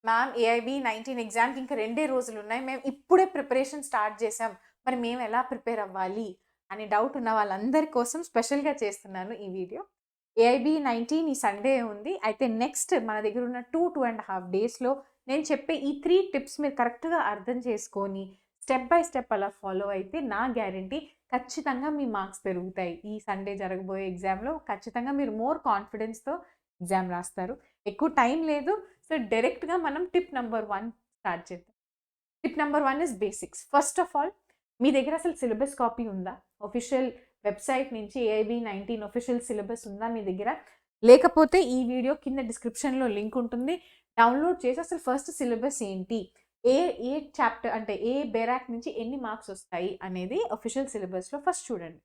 Ma'am ఏఐబీ 19 ఎగ్జామ్‌కి ఇంకా 2 రోజులున్నాయి. మేము ఇప్పుడే ప్రిపరేషన్ స్టార్ట్ చేసాం. మరి మేము ఎలా ప్రిపేర్ అవ్వాలి? అని డౌట్ ఉన్న వాళ్ళందరి కోసం స్పెషల్‌గా చేస్తున్నాను ఈ వీడియో. ఏఐబీ 19 ఈ సండే ఉంది. అయితే నెక్స్ట్ మన దగ్గర ఉన్న 2.5 డేస్‌లో నేను చెప్పే ఈ 3 టిప్స్ మీరు కరెక్ట్‌గా అర్థం చేసుకొని స్టెప్ బై స్టెప్ అలా ఫాలో అయితే నా గ్యారంటీ ఖచ్చితంగా మీ మార్క్స్ పెరుగుతాయి. ఈ సండే జరగబోయే ఎగ్జామ్‌లో ఖచ్చితంగా మీరు మోర్ కాన్ఫిడెన్స్‌తో ఎగ్జామ్ రాస్తారు. ఎక్కువ టైం లేదు. సో, డైరెక్ట్‌గా మనం టిప్ నంబర్ 1 స్టార్ట్ చేద్దాం. Tip number 1 is basics. First of all మీ దగ్గర అసలు సిలబస్ కాపీ ఉందా? ఆఫీషియల్ వెబ్‌సైట్ నుంచి ఏఐబీ 19 ఆఫీషియల్ సిలబస్ ఉందా మీ దగ్గర? లేకపోతే ఈ వీడియో కింద డిస్క్రిప్షన్‌లో లింక్ ఉంటుంది. డౌన్‌లోడ్ చేసి అసలు ఫస్ట్ సిలబస్ ఏంటి? ఏ ఏ చాప్టర్ అంటే ఏ బేరాక్ నుంచి ఎన్ని మార్క్స్ వస్తాయి అనేది ఆఫీషియల్ సిలబస్‌లో ఫస్ట్ చూడండి.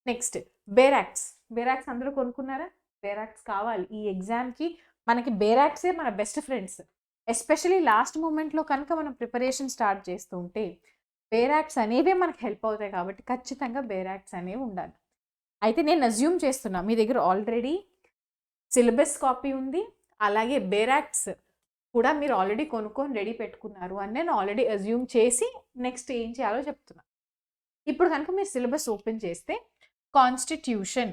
నెక్స్ట్ బేరాక్స్. బేరాక్స్ అందరూ కొనుక్కున్నారా? బేరాక్స్ కావాలి. ఈ ఎగ్జామ్‌కి మనకి బేరాక్సే మన బెస్ట్ ఫ్రెండ్స్. ఎస్పెషల్లీ లాస్ట్ మొమెంట్‌లో కనుక మనం ప్రిపరేషన్ స్టార్ట్ చేస్తూ ఉంటే, బేరాక్స్ అనేవే మనకు హెల్ప్ అవుతాయి కాబట్టి ఖచ్చితంగా బేరాక్స్ అనేవి ఉండాలి. అయితే నేను అస్యూమ్ చేస్తున్నా మీ దగ్గర ఆల్రెడీ సిలబస్ కాపీ ఉంది. అలాగే బేరాక్స్ కూడా మీరు ఆల్రెడీ కొనుక్కొని రెడీ పెట్టుకున్నారు అని నేను ఆల్రెడీ అస్యూమ్ చేసి నెక్స్ట్ ఏం చేయాలో చెప్తున్నా. ఇప్పుడు కనుక మీరు సిలబస్ ఓపెన్ చేస్తే కాన్స్టిట్యూషన్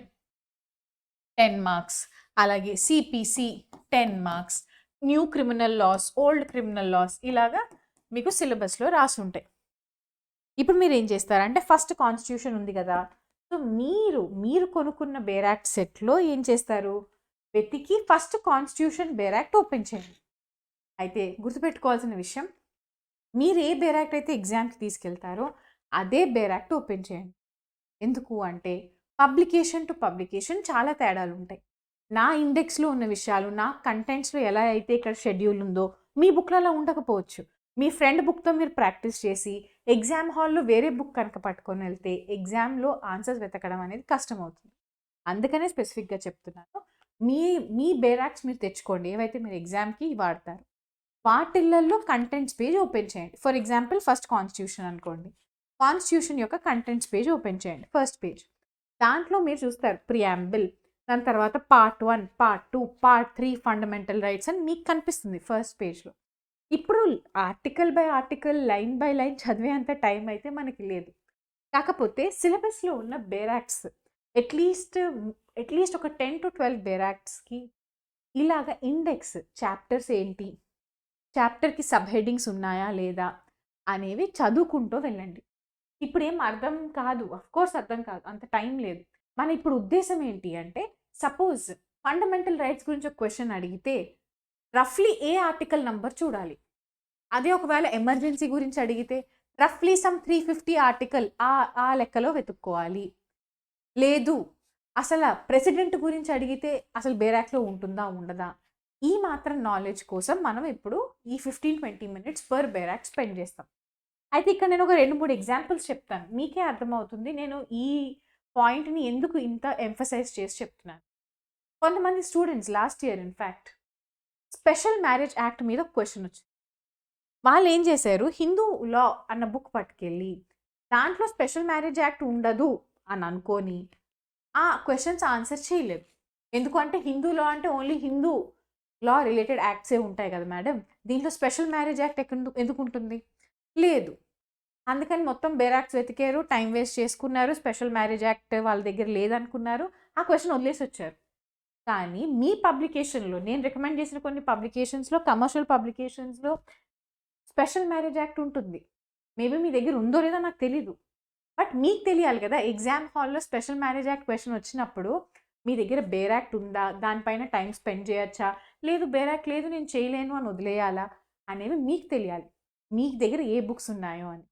10 మార్క్స్, అలాగే CPC 10 marks, new criminal laws, old criminal laws ఇలాగా మీకు సిలబస్‌లో రాసుంటాయి. ఇప్పుడు మీరేం చేస్తారంటే ఫస్ట్ కాన్స్టిట్యూషన్ ఉంది కదా! సో, మీరు కొనుక్కున్న బేరాక్ట్ సెట్‌లో ఏం చేస్తారు? వెతికి ఫస్ట్ కాన్స్టిట్యూషన్ బేరాక్ట్ ఓపెన్ చేయండి. అయితే గుర్తుపెట్టుకోవాల్సిన విషయం మీరు ఏ బేరాక్ట్ అయితే ఎగ్జామ్‌కి తీసుకెళ్తారో అదే బేరాక్ట్ ఓపెన్ చేయండి. ఎందుకు అంటే పబ్లికేషన్ టు పబ్లికేషన్ చాలా తేడాలుంటాయి. నా ఇండెక్స్‌లో ఉన్న విషయాలు, నా కంటెంట్స్‌లో ఎలా అయితే ఇక్కడ షెడ్యూల్ ఉందో, మీ బుక్‌లో అలా ఉండకపోవచ్చు. మీ ఫ్రెండ్ బుక్‌తో మీరు ప్రాక్టీస్ చేసి, ఎగ్జామ్ హాల్‌లో వేరే బుక్ కనుక పట్టుకొని వెళ్తే, ఎగ్జామ్‌లో ఆన్సర్స్ వెతకడం అనేది కష్టమవుతుంది. అందుకనే స్పెసిఫిక్‌గా చెప్తున్నాను. మీ మీ బేరాక్స్ మీరు తెచ్చుకోండి. ఏవైతే మీరు ఎగ్జామ్‌కి వాడతారో. వాటిల్లల్లో కంటెంట్స్ పేజ్ ఓపెన్ చేయండి. ఫర్ ఎగ్జాంపుల్ ఫస్ట్ కాన్స్టిట్యూషన్ అనుకోండి. కాన్స్టిట్యూషన్ యొక్క కంటెంట్స్ పేజ్ ఓపెన్ చేయండి. First page. దాంట్లో మీరు చూస్తారు ప్రియాంబుల్, దాని తర్వాత part 1, part 2, part 3 fundamental rights అని మీకు కనిపిస్తుంది ఫస్ట్ పేజ్‌లో. ఇప్పుడు article by article, line by line చదివే అంత టైం అయితే మనకి లేదు. కాకపోతే సిలబస్‌లో ఉన్న బేరాక్ట్స్ అట్‌లీస్ట్ అట్‌లీస్ట్ ఒక 10-12 బేరాక్ట్స్‌కి ఇలాగ ఇండెక్స్ చాప్టర్స్ ఏంటి? చాప్టర్‌కి సబ్ హెడ్డింగ్స్ ఉన్నాయా? లేదా? అనేవి చదువుకుంటూ వెళ్ళండి. ఇప్పుడేం అర్థం కాదు. ఆఫ్‌కోర్స్ అర్థం కాదు. అంత టైం లేదు. మన ఇప్పుడు ఉద్దేశ్యం ఏంటి అంటే, సపోజ్ ఫండమెంటల్ రైట్స్ గురించి ఒక క్వెషన్ అడిగితే, రఫ్‌లీ ఏ ఆర్టికల్ నంబర్ చూడాలి. అదే ఒకవేళ ఎమర్జెన్సీ గురించి అడిగితే, రఫ్‌లీ సమ్ 350 ఆర్టికల్ ఆ లెక్కలో వెతుక్కోవాలి. లేదు, అసల ప్రెసిడెంట్ గురించి అడిగితే అసలు బేరాక్‌లో ఉంటుందా? ఉండదా? ఈ మాత్రం నాలెడ్జ్ కోసం మనం ఇప్పుడు ఈ 15-20 మినిట్స్ పర్ బేరాక్ స్పెండ్ చేస్తాం. అయితే ఇక్కడ నేను ఒక 2, 3 ఎగ్జాంపుల్స్ చెప్తాను. మీకే అర్థమవుతుంది నేను ఈ పాయింట్‌ని ఎందుకు ఇంత ఎంఫసైజ్ చేసి చెప్తున్నాను. కొంతమంది students last year in fact special marriage act మీద ఒక క్వెషన్ వచ్చింది. వాళ్ళేం చేశారు, హిందూ లా అన్న బుక్ పట్టుకెళ్ళి, దాంట్లో స్పెషల్ మ్యారేజ్ యాక్ట్ ఉండదు అని అనుకోని, ఆ క్వెషన్స్ ఆన్సర్ చేయలేదు. ఎందుకు అంటే హిందూ లా అంటే ఓన్లీ హిందూ లా రిలేటెడ్ యాక్ట్సే ఉంటాయి కదా మేడం. దీంట్లో స్పెషల్ మ్యారేజ్ యాక్ట్ ఎందుకుంటుంది? లేదు. అందుకని మొత్తం బేరాక్స్ వెతికారు, టైం వేస్ట్ చేసుకున్నారు. స్పెషల్ మ్యారేజ్ యాక్ట్ వాళ్ళ దగ్గర లేదనుకున్నారు. ఆ క్వెషన్ వదిలేసొచ్చారు. కానీ మీ పబ్లికేషన్‌లో నేను రికమెండ్ చేసిన కొన్ని పబ్లికేషన్స్‌లో, కమర్షియల్ పబ్లికేషన్స్‌లో స్పెషల్ మ్యారేజ్ యాక్ట్ ఉంటుంది. మేబీ మీ దగ్గర ఉందో లేదో నాకు తెలీదు. బట్ మీకు తెలియాలి కదా! ఎగ్జామ్ హాల్‌లో స్పెషల్ మ్యారేజ్ యాక్ట్ క్వెషన్ వచ్చినప్పుడు మీ దగ్గర బేర్ యాక్ట్ ఉందా? దానిపైన టైమ్ స్పెండ్ చేయొచ్చా? లేదు బేర్ యాక్ట్ లేదు నేను చేయలేను అని వదిలేయాలా? అనేవి మీకు తెలియాలి. మీ దగ్గర ఏ బుక్స్ ఉన్నాయో అని.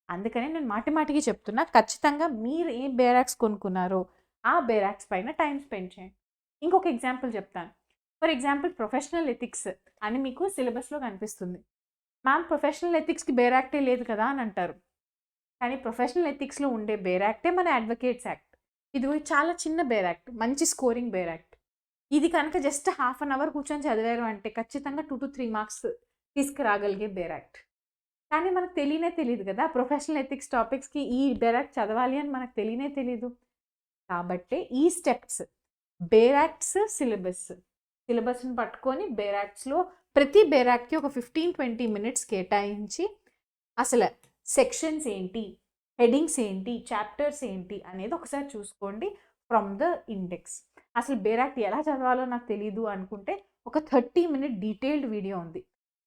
అందుకనే నేను మాటి మాటికి చెప్తున్నా. ఖచ్చితంగా మీరు ఏ బేరాక్స్ కొనుక్కున్నారో, ఆ బేరాక్స్ పైన టైమ్ స్పెండ్ చేయండి. ఇంకొక ఎగ్జాంపుల్ చెప్తాను. ఫర్ ఎగ్జాంపుల్ ప్రొఫెషనల్ ఎథిక్స్ అని మీకు సిలబస్‌లో కనిపిస్తుంది. మ్యామ్ ప్రొఫెషనల్ ఎథిక్స్‌కి బేరాక్టే లేదు కదా! అని అంటారు. కానీ ప్రొఫెషనల్ ఎథిక్స్‌లో ఉండే బేరాక్టే మన అడ్వకేట్స్ యాక్ట్. ఇది చాలా చిన్న బేరాక్ట్. మంచి స్కోరింగ్ బేరాక్ట్. ఇది కనుక జస్ట్ హాఫ్ అన్ అవర్ కూర్చొని చదివారు అంటే ఖచ్చితంగా 2-3 మార్క్స్ తీసుకురాగలిగే బేరాక్ట్. కానీ మనకు తెలియనే తెలీదు కదా! ప్రొఫెషనల్ ఎథిక్స్ టాపిక్స్‌కి ఈ బేరాక్ట్ చదవాలి అని మనకు తెలియనే తెలీదు. కాబట్టే ఈ స్టెప్స్ బేరాక్ట్స్ సిలబస్. సిలబస్ని పట్టుకొని బేరాక్స్లో ప్రతి బేరాక్కి ఒక 15-20 మినిట్స్ కేటాయించి అసలు సెక్షన్స్ ఏంటి, హెడింగ్స్ ఏంటి, చాప్టర్స్ ఏంటి అనేది ఒకసారి చూసుకోండి ఫ్రమ్ ద ఇండెక్స్. అసలు బేరాక్ట్ ఎలా చదవాలో నాకు తెలీదు అనుకుంటే ఒక 30 మినిట్ డీటెయిల్డ్ వీడియో ఉంది.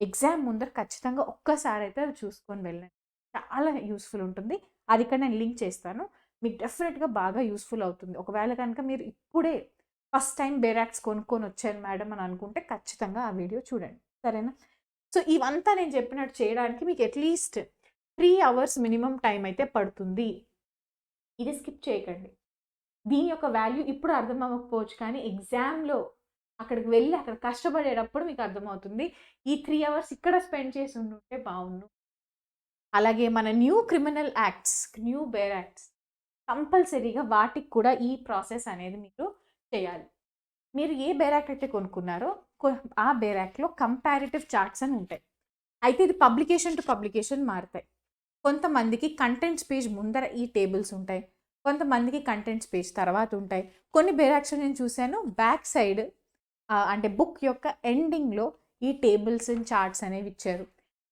ఎగ్జామ్ ముందర ఖచ్చితంగా ఒక్కసారి అయితే అది చూసుకొని వెళ్ళండి. చాలా యూస్ఫుల్ ఉంటుంది. అది ఇక్కడ నేను లింక్ చేస్తాను. మీకు డెఫినెట్గా బాగా యూస్ఫుల్ అవుతుంది. ఒకవేళ కనుక మీరు ఇప్పుడే ఫస్ట్ టైం బేరాక్స్ కొనుక్కొని వచ్చాను మేడం అని అనుకుంటే ఖచ్చితంగా ఆ వీడియో చూడండి, సరేనా? సో ఇవంతా నేను చెప్పినట్టు చేయడానికి మీకు అట్లీస్ట్ 3 అవర్స్ మినిమం టైం అయితే పడుతుంది. ఇది స్కిప్ చేయకండి. దీని యొక్క వాల్యూ ఇప్పుడు అర్థం అవ్వకపోవచ్చు, కానీ ఎగ్జామ్లో అక్కడికి వెళ్ళి అక్కడ కష్టపడేటప్పుడు మీకు అర్థమవుతుంది. ఈ 3 అవర్స్ ఇక్కడ స్పెండ్ చేసి ఉంటే బాగుండు. అలాగే మన new criminal acts, new bare acts కంపల్సరీగా వాటికి కూడా ఈ ప్రాసెస్ అనేది మీరు చేయాలి. మీరు ఏ బేర్ యాక్ట్ అయితే కొనుక్కున్నారో ఆ బేర్ యాక్ట్లో కంపారిటివ్ చార్ట్స్ అని ఉంటాయి. అయితే ఇది పబ్లికేషన్ టు పబ్లికేషన్ మారుతాయి. కొంతమందికి కంటెంట్స్ పేజ్ ముందర ఈ టేబుల్స్ ఉంటాయి, కొంతమందికి కంటెంట్స్ పేజ్ తర్వాత ఉంటాయి. కొన్ని బేర్ యాక్ట్స్ నేను చూశాను బ్యాక్ సైడ్ అంటే బుక్ యొక్క ఎండింగ్లో ఈ టేబుల్స్ అండ్ చార్ట్స్ అనేవి ఇచ్చారు.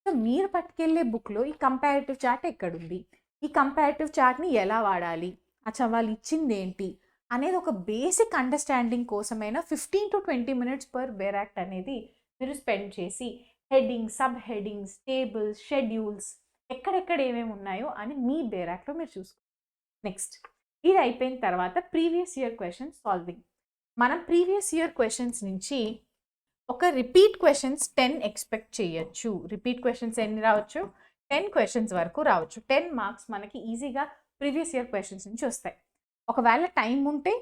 సో మీరు పట్టుకెళ్ళే బుక్లో ఈ కంపారిటివ్ చార్ట్ ఎక్కడుంది, ఈ కంపారిటివ్ చార్ట్ని ఎలా వాడాలి, అచ్చా వాళ్ళు ఇచ్చింది ఏంటి అనేది ఒక బేసిక్ అండర్స్టాండింగ్ కోసమైనా 15-20 మినిట్స్ పర్ బేర్ యాక్ట్ అనేది మీరు స్పెండ్ చేసి headings, sub headings, tables, schedules ఎక్కడెక్కడ ఏమేమి ఉన్నాయో అని మీ బేర్ యాక్ట్లో మీరు చూసుకోండి. నెక్స్ట్ ఇది అయిపోయిన తర్వాత ప్రీవియస్ ఇయర్ క్వశ్చన్స్ సాల్వింగ్. మనం ప్రీవియస్ ఇయర్ క్వశ్చన్స్ నుంచి ఒక రిపీట్ క్వశ్చన్స్ 10 ఎక్స్పెక్ట్ చేయొచ్చు. రిపీట్ క్వశ్చన్స్ ఎన్ని రావచ్చు? 10 క్వశ్చన్స్ వరకు రావచ్చు. 10 మార్క్స్ మనకి ఈజీగా ప్రీవియస్ ఇయర్ క్వశ్చన్స్ నుంచి వస్తాయి. ఒకవేళ టైం ఉంటే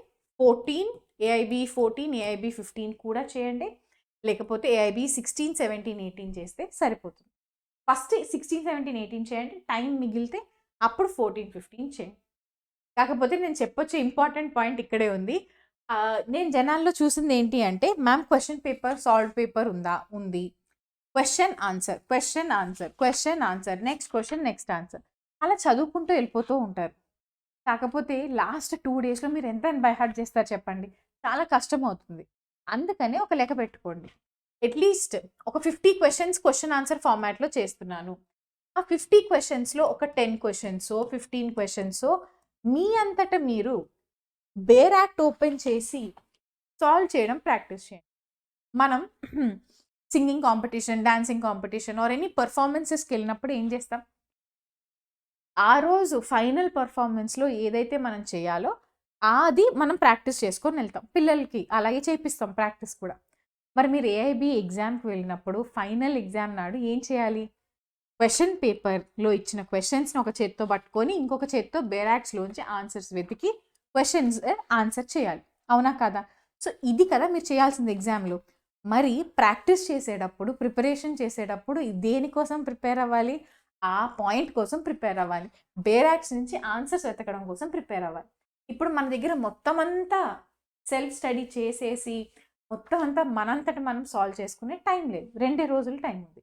14 ఏఐబి 14 ఏఐబి 15 కూడా చేయండి, లేకపోతే ఏఐబి 16, 17, 18 చేస్తే సరిపోతుంది. ఫస్ట్ 16, 17, 18 చేయండి, టైం మిగిలితే అప్పుడు 14, 15 చేయండి. కాకపోతే నేను చెప్పొచ్చే ఇంపార్టెంట్ పాయింట్ ఇక్కడే ఉంది. నేను జనాల్లో చూసింది ఏంటి అంటే, ma'am question paper solve paper ఉందా? ఉంది. Question answer, question answer, question answer, next question, next answer, అలా చదువుకుంటూ వెళ్ళిపోతూ ఉంటారు. కాకపోతే లాస్ట్ 2 డేస్లో మీరు ఎంత బై హార్ట్ చేస్తారు చెప్పండి? చాలా కష్టం అవుతుంది. అందుకని ఒక లెక్క పెట్టుకోండి. అట్లీస్ట్ ఒక 50 క్వశ్చన్స్ క్వశ్చన్ ఆన్సర్ ఫార్మాట్లో చేస్తున్నాను. ఆ 50 క్వశ్చన్స్లో ఒక 10 క్వశ్చన్సో 15 క్వశ్చన్సో మీ అంతటా మీరు బేర్ యాక్ట్ ఓపెన్ చేసి సాల్వ్ చేయడం ప్రాక్టీస్ చేయండి. మనం singing competition, dancing competition or any పర్ఫార్మెన్సెస్కి వెళ్ళినప్పుడు ఏం చేస్తాం? ఆ రోజు ఫైనల్ పర్ఫార్మెన్స్లో ఏదైతే మనం చేయాలో అది మనం ప్రాక్టీస్ చేసుకొని వెళ్తాం. పిల్లలకి అలాగే చేపిస్తాం ప్రాక్టీస్ కూడా. మరి మీరు ఏఐబి ఎగ్జామ్కి వెళ్ళినప్పుడు ఫైనల్ ఎగ్జామ్ నాడు ఏం చేయాలి? క్వశ్చన్ పేపర్లో ఇచ్చిన క్వశ్చన్స్ని ఒక చేత్తో పట్టుకొని ఇంకొక చేత్తో బేర్ యాక్ట్స్లోంచి ఆన్సర్స్ వెతికి క్వశ్చన్స్ ఆన్సర్ చేయాలి. అవునా కదా? సో ఇది కదా మీరు చేయాల్సింది ఎగ్జామ్లో. మరి ప్రాక్టీస్ చేసేటప్పుడు, ప్రిపరేషన్ చేసేటప్పుడు దేనికోసం ప్రిపేర్ అవ్వాలి? ఆ పాయింట్ కోసం ప్రిపేర్ అవ్వాలి. బేర్ యాక్ట్స్ నుంచి ఆన్సర్స్ వెతకడం కోసం ప్రిపేర్ అవ్వాలి. ఇప్పుడు మన దగ్గర మొత్తం అంతా సెల్ఫ్ స్టడీ చేసేసి మొత్తం అంతా మనంతట మనం సాల్వ్ చేసుకునే టైం లేదు. 2 రోజులు టైం ఉంది.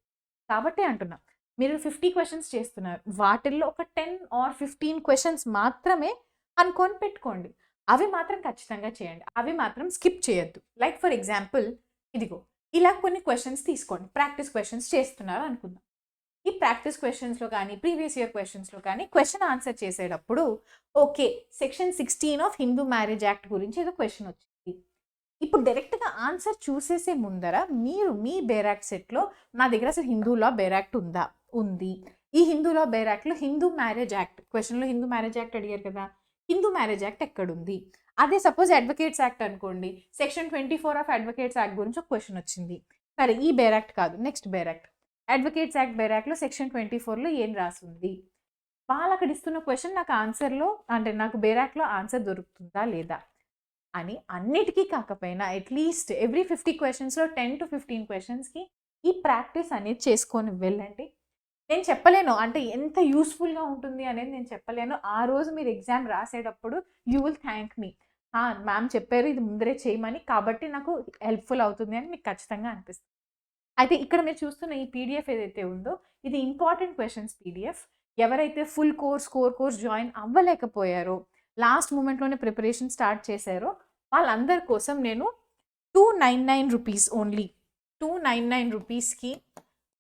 కాబట్టి అంటున్నాం, మీరు 50 క్వశ్చన్స్ చేస్తున్నారు, వాటిల్లో ఒక 10 ఆర్ 15 క్వశ్చన్స్ మాత్రమే అనుకొని పెట్టుకోండి. అవి మాత్రం ఖచ్చితంగా చేయండి. అవి మాత్రం స్కిప్ చేయొద్దు. లైక్ ఫర్ ఎగ్జాంపుల్ ఇదిగో ఇలా కొన్ని క్వశ్చన్స్ తీసుకోండి. ప్రాక్టీస్ క్వశ్చన్స్ చేస్తున్నారు అనుకుందాం. ఈ ప్రాక్టీస్ క్వశ్చన్స్లో కానీ ప్రీవియస్ ఇయర్ క్వశ్చన్స్లో కానీ క్వశ్చన్ ఆన్సర్ చేసేటప్పుడు okay section 16 of Hindu marriage act గురించి ఏదో క్వశ్చన్ వచ్చింది. ఇప్పుడు డైరెక్ట్గా ఆన్సర్ చూసేసే ముందర మీరు మీ బేర్ యాక్ట్ సెట్లో నా దగ్గర అసలు హిందూ లా బేర్ యాక్ట్ ఉందా? ఉంది. ఈ హిందూ లా బేర్ యాక్ట్లో హిందూ మ్యారేజ్ యాక్ట్ క్వశ్చన్లో హిందూ మ్యారేజ్ యాక్ట్ అడిగారు కదా, హిందూ మ్యారేజ్ యాక్ట్ ఎక్కడుంది? అదే సపోజ్ అడ్వకేట్స్ యాక్ట్ అనుకోండి, సెక్షన్ 24 ఆఫ్ అడ్వకేట్స్ యాక్ట్ గురించి ఒక క్వశ్చన్ వచ్చింది. సరే ఈ బేర్ యాక్ట్ కాదు, next bare act, advocates act bare యాక్ట్లో సెక్షన్ 24లో ఏం రాసింది? వాళ్ళు అక్కడ ఇస్తున్న క్వశ్చన్ నాకు ఆన్సర్లో అంటే నాకు బేర్ యాక్ట్లో ఆన్సర్ దొరుకుతుందా లేదా అని అన్నిటికీ కాకపోయినా అట్లీస్ట్ ఎవ్రీ 50 క్వశ్చన్స్లో 10 to 15 క్వశ్చన్స్కి ఈ ప్రాక్టీస్ అనేది చేసుకొని వెళ్ళండి. నేను చెప్పలేను అంటే ఎంత యూస్ఫుల్గా ఉంటుంది అనేది నేను చెప్పలేను. ఆ రోజు మీరు ఎగ్జామ్ రాసేటప్పుడు you will thank me, ma'am చెప్పారు ఇది ముందరే చేయమని, కాబట్టి నాకు హెల్ప్ఫుల్ అవుతుంది అని మీకు ఖచ్చితంగా అనిపిస్తుంది. అయితే ఇక్కడ మీరు చూస్తున్న ఈ పీడిఎఫ్ ఏదైతే ఉందో ఇది ఇంపార్టెంట్ క్వశ్చన్స్ పీడిఎఫ్. ఎవరైతే full course core course join అవ్వలేకపోయారో, లాస్ట్ మూమెంట్లోనే ప్రిపరేషన్ స్టార్ట్ చేశారో వాళ్ళందరి కోసం నేను ₹299 ఓన్లీ. ₹299కి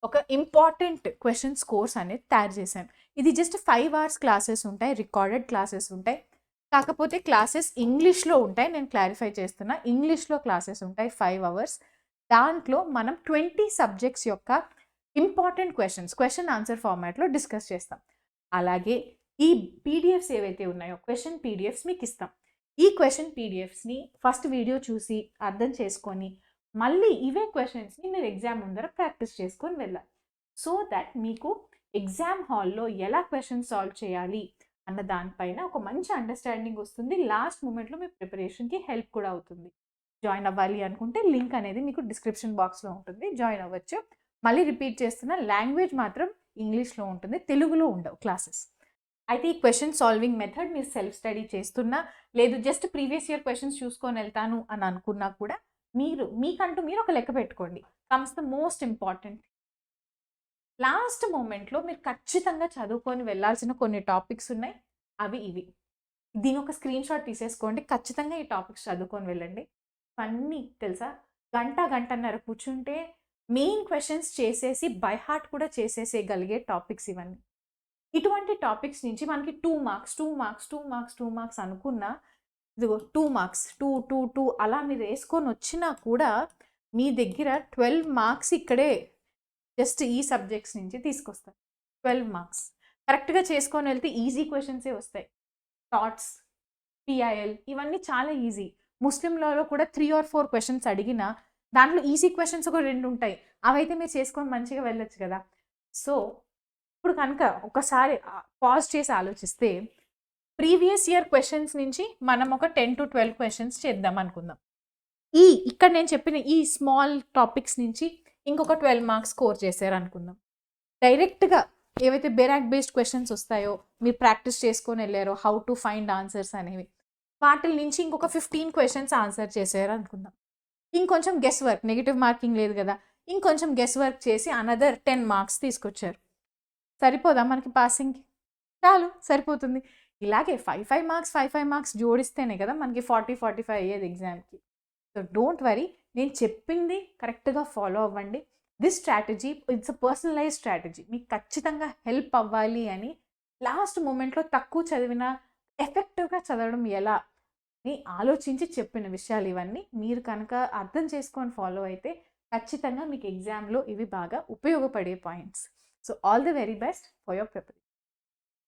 ఒక ఇంపార్టెంట్ క్వెషన్స్ కోర్స్ అనేది తయారు చేశాను. ఇది జస్ట్ 5 అవర్స్ క్లాసెస్ ఉంటాయి, రికార్డెడ్ క్లాసెస్ ఉంటాయి. కాకపోతే క్లాసెస్ ఇంగ్లీష్లో ఉంటాయి. నేను క్లారిఫై చేస్తున్నా, ఇంగ్లీష్లో క్లాసెస్ ఉంటాయి 5 అవర్స్. దాంట్లో మనం 20 సబ్జెక్ట్స్ యొక్క ఇంపార్టెంట్ క్వెషన్ ఆన్సర్ ఫార్మాట్లో డిస్కస్ చేస్తాం. అలాగే ఈ పీడిఎఫ్స్ ఏవైతే ఉన్నాయో క్వెషన్ పీడిఎఫ్స్ మీకు ఇస్తాం. ఈ క్వెషన్ పీడిఎఫ్స్ని ఫస్ట్ వీడియో చూసి అర్థం చేసుకొని మళ్ళీ ఇవే క్వెషన్స్ని మీరు ఎగ్జామ్ ముందర ప్రాక్టీస్ చేసుకొని వెళ్ళాలి. సో దట్ మీకు ఎగ్జామ్ హాల్లో ఎలా క్వెషన్ సాల్వ్ చేయాలి అన్న దానిపైన ఒక మంచి అండర్స్టాండింగ్ వస్తుంది. లాస్ట్ మూమెంట్లో మీ ప్రిపరేషన్కి హెల్ప్ కూడా అవుతుంది. జాయిన్ అవ్వాలి అనుకుంటే లింక్ అనేది మీకు డిస్క్రిప్షన్ బాక్స్లో ఉంటుంది, జాయిన్ అవ్వచ్చు. మళ్ళీ రిపీట్ చేస్తున్న, లాంగ్వేజ్ మాత్రం ఇంగ్లీష్లో ఉంటుంది, తెలుగులో ఉండవు క్లాసెస్. అయితే ఈ క్వెషన్ సాల్వింగ్ మెథడ్ మీరు సెల్ఫ్ స్టడీ చేస్తున్నా, లేదు జస్ట్ ప్రీవియస్ ఇయర్ క్వెషన్స్ చూసుకొని వెళ్తాను అని అనుకున్నా కూడా మీకంటూ మీరు ఒక లెక్క పెట్టుకోండి. Comes the most important. Last మూమెంట్లో మీరు ఖచ్చితంగా చదువుకొని వెళ్ళాల్సిన కొన్ని టాపిక్స్ ఉన్నాయి, అవి ఇవి. దీని ఒక స్క్రీన్ షాట్ తీసేసుకోండి, ఖచ్చితంగా ఈ టాపిక్స్ చదువుకొని వెళ్ళండి. అన్నీ తెలుసా, గంటన్నర కూర్చుంటే మెయిన్ క్వెషన్స్ చేసేసి బై హార్ట్ కూడా చేసేసేయగలిగే టాపిక్స్ ఇవన్నీ. ఇటువంటి టాపిక్స్ నుంచి మనకి 2 మార్క్స్ అనుకున్నా, ఇదిగో 2 మార్క్స్ 2 అలా మీరు వేసుకొని వచ్చినా కూడా మీ దగ్గర 12 మార్క్స్ ఇక్కడే జస్ట్ ఈ సబ్జెక్ట్స్ నుంచి తీసుకొస్తారు. 12 మార్క్స్ కరెక్ట్గా చేసుకొని వెళ్తే ఈజీ క్వెషన్సే వస్తాయి. థాట్స్, పిఐఎల్ ఇవన్నీ చాలా ఈజీ. ముస్లిం లాలో కూడా 3 or 4 క్వెషన్స్ అడిగినా దాంట్లో ఈజీ క్వెషన్స్ ఒక 2 ఉంటాయి, అవైతే మీరు చేసుకొని మంచిగా వెళ్ళొచ్చు కదా. సో ఇప్పుడు కనుక ఒకసారి పాజ్ చేసి ఆలోచిస్తే ప్రీవియస్ ఇయర్ క్వెషన్స్ నుంచి మనం ఒక 10 to 12 క్వెషన్స్ చేద్దాం అనుకుందాం. ఇక్కడ నేను చెప్పిన ఈ స్మాల్ టాపిక్స్ నుంచి ఇంకొక 12 మార్క్స్ స్కోర్ చేశారు అనుకుందాం. డైరెక్ట్గా ఏవైతే బెరాక్ బేస్డ్ క్వెషన్స్ వస్తాయో మీరు ప్రాక్టీస్ చేసుకొని వెళ్ళారో, హౌ టు ఫైండ్ ఆన్సర్స్ అనేవి, వాటి నుంచి ఇంకొక 15 క్వెషన్స్ ఆన్సర్ చేశారు అనుకుందాం. ఇంకొంచెం గెస్ వర్క్, నెగిటివ్ మార్కింగ్ లేదు కదా, ఇంకొంచెం గెస్ వర్క్ చేసి అనదర్ 10 మార్క్స్ తీసుకొచ్చారు. సరిపోదా మనకి పాసింగ్కి? చాలు, సరిపోతుంది. ఇలాగే 5 మార్క్స్ జోడిస్తేనే కదా మనకి 40-45 అయ్యేది ఎగ్జామ్కి. సో డోంట్ వరీ, నేను చెప్పింది కరెక్ట్గా ఫాలో అవ్వండి. This strategy it's a personalize strategy. మీకు ఖచ్చితంగా హెల్ప్ అవ్వాలి అని లాస్ట్ మూమెంట్లో తక్కువ చదివినా ఎఫెక్టివ్గా చదవడం ఎలా అని ఆలోచించి చెప్పిన విషయాలు ఇవన్నీ. మీరు కనుక అర్థం చేసుకొని ఫాలో అయితే ఖచ్చితంగా మీకు ఎగ్జామ్లో ఇవి బాగా ఉపయోగపడే points. So all the very best for your preparation.